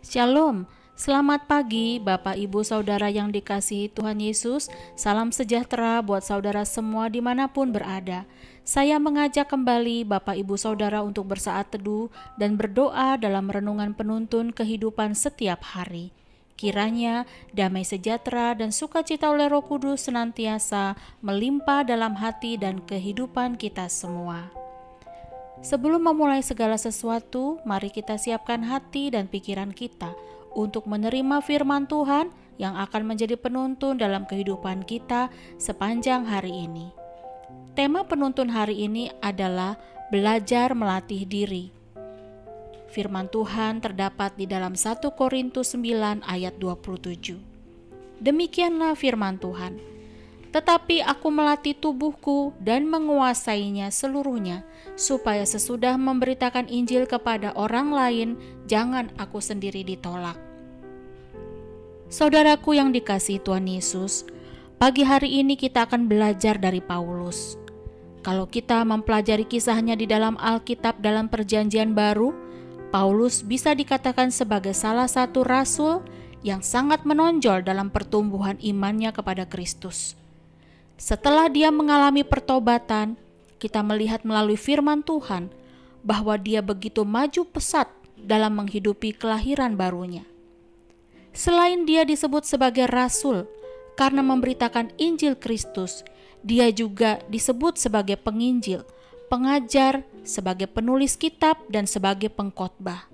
Shalom, selamat pagi Bapak Ibu Saudara yang dikasihi Tuhan Yesus. Salam sejahtera buat saudara semua dimanapun berada. Saya mengajak kembali Bapak Ibu Saudara untuk bersaat teduh dan berdoa dalam renungan penuntun kehidupan setiap hari. Kiranya damai sejahtera dan sukacita oleh Roh Kudus senantiasa melimpah dalam hati dan kehidupan kita semua. Sebelum memulai segala sesuatu, mari kita siapkan hati dan pikiran kita untuk menerima firman Tuhan yang akan menjadi penuntun dalam kehidupan kita sepanjang hari ini. Tema penuntun hari ini adalah belajar melatih diri. Firman Tuhan terdapat di dalam 1 Korintus 9 ayat 27. Demikianlah firman Tuhan. Tetapi aku melatih tubuhku dan menguasainya seluruhnya, supaya sesudah memberitakan Injil kepada orang lain, jangan aku sendiri ditolak. Saudaraku yang dikasihi Tuhan Yesus, pagi hari ini kita akan belajar dari Paulus. Kalau kita mempelajari kisahnya di dalam Alkitab dalam Perjanjian Baru, Paulus bisa dikatakan sebagai salah satu rasul yang sangat menonjol dalam pertumbuhan imannya kepada Kristus. Setelah dia mengalami pertobatan, kita melihat melalui firman Tuhan bahwa dia begitu maju pesat dalam menghidupi kelahiran barunya. Selain dia disebut sebagai rasul karena memberitakan Injil Kristus, dia juga disebut sebagai penginjil, pengajar, sebagai penulis kitab, dan sebagai pengkhotbah.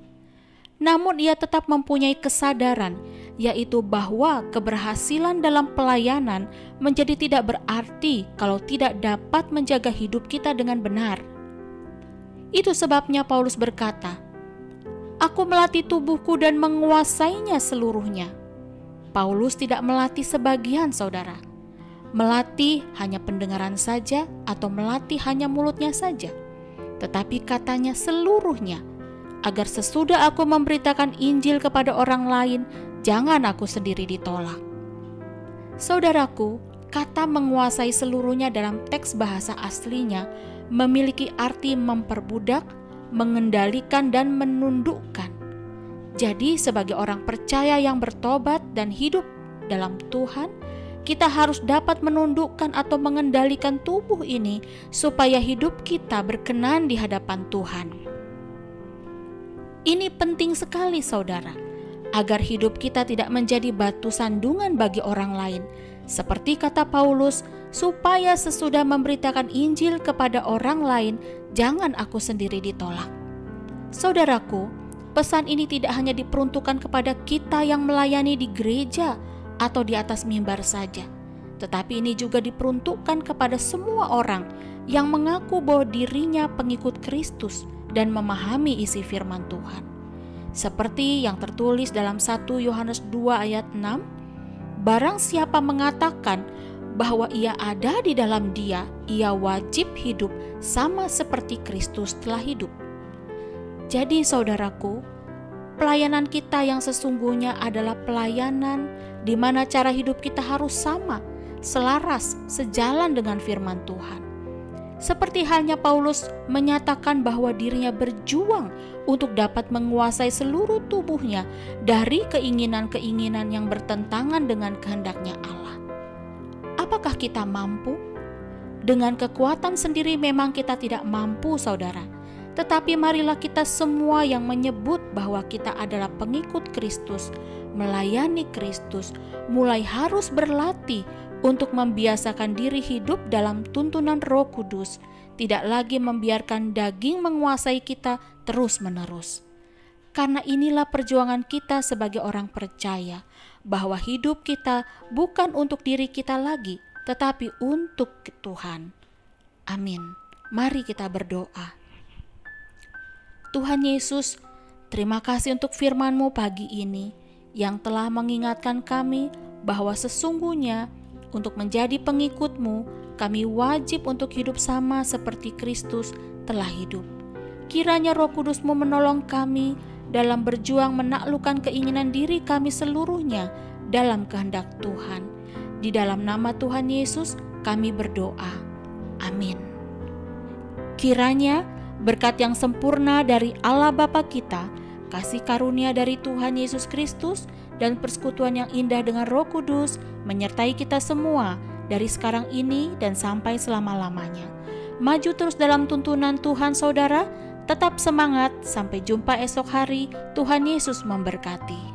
Namun ia tetap mempunyai kesadaran, yaitu bahwa keberhasilan dalam pelayanan menjadi tidak berarti kalau tidak dapat menjaga hidup kita dengan benar. Itu sebabnya Paulus berkata, "Aku melatih tubuhku dan menguasainya seluruhnya." Paulus tidak melatih sebagian, saudara. Melatih hanya pendengaran saja atau melatih hanya mulutnya saja. Tetapi katanya seluruhnya, agar sesudah aku memberitakan Injil kepada orang lain, jangan aku sendiri ditolak. Saudaraku, kata menguasai seluruhnya dalam teks bahasa aslinya memiliki arti memperbudak, mengendalikan, dan menundukkan. Jadi sebagai orang percaya yang bertobat dan hidup dalam Tuhan, kita harus dapat menundukkan atau mengendalikan tubuh ini supaya hidup kita berkenan di hadapan Tuhan. Ini penting sekali, saudara, agar hidup kita tidak menjadi batu sandungan bagi orang lain. Seperti kata Paulus, supaya sesudah memberitakan Injil kepada orang lain, jangan aku sendiri ditolak. Saudaraku, pesan ini tidak hanya diperuntukkan kepada kita yang melayani di gereja atau di atas mimbar saja, tetapi ini juga diperuntukkan kepada semua orang yang mengaku bahwa dirinya pengikut Kristus dan memahami isi firman Tuhan. Seperti yang tertulis dalam 1 Yohanes 2 ayat 6, barang siapa mengatakan bahwa ia ada di dalam Dia, ia wajib hidup sama seperti Kristus telah hidup. Jadi saudaraku, pelayanan kita yang sesungguhnya adalah pelayanan di mana cara hidup kita harus sama, selaras, sejalan dengan firman Tuhan. Seperti halnya Paulus menyatakan bahwa dirinya berjuang untuk dapat menguasai seluruh tubuhnya dari keinginan-keinginan yang bertentangan dengan kehendaknya Allah. Apakah kita mampu? Dengan kekuatan sendiri memang kita tidak mampu, saudara. Tetapi marilah kita semua yang menyebut bahwa kita adalah pengikut Kristus, melayani Kristus, mulai harus berlatih untuk membiasakan diri hidup dalam tuntunan Roh Kudus, tidak lagi membiarkan daging menguasai kita terus-menerus. Karena inilah perjuangan kita sebagai orang percaya, bahwa hidup kita bukan untuk diri kita lagi, tetapi untuk Tuhan. Amin. Mari kita berdoa. Tuhan Yesus, terima kasih untuk firman-Mu pagi ini yang telah mengingatkan kami bahwa sesungguhnya untuk menjadi pengikut-Mu, kami wajib untuk hidup sama seperti Kristus telah hidup. Kiranya Roh Kudus-Mu menolong kami dalam berjuang menaklukkan keinginan diri kami seluruhnya dalam kehendak Tuhan. Di dalam nama Tuhan Yesus kami berdoa. Amin. Kiranya berkat yang sempurna dari Allah Bapa kita, kasih karunia dari Tuhan Yesus Kristus, dan persekutuan yang indah dengan Roh Kudus menyertai kita semua dari sekarang ini dan sampai selama-lamanya. Maju terus dalam tuntunan Tuhan saudara, tetap semangat, sampai jumpa esok hari. Tuhan Yesus memberkati.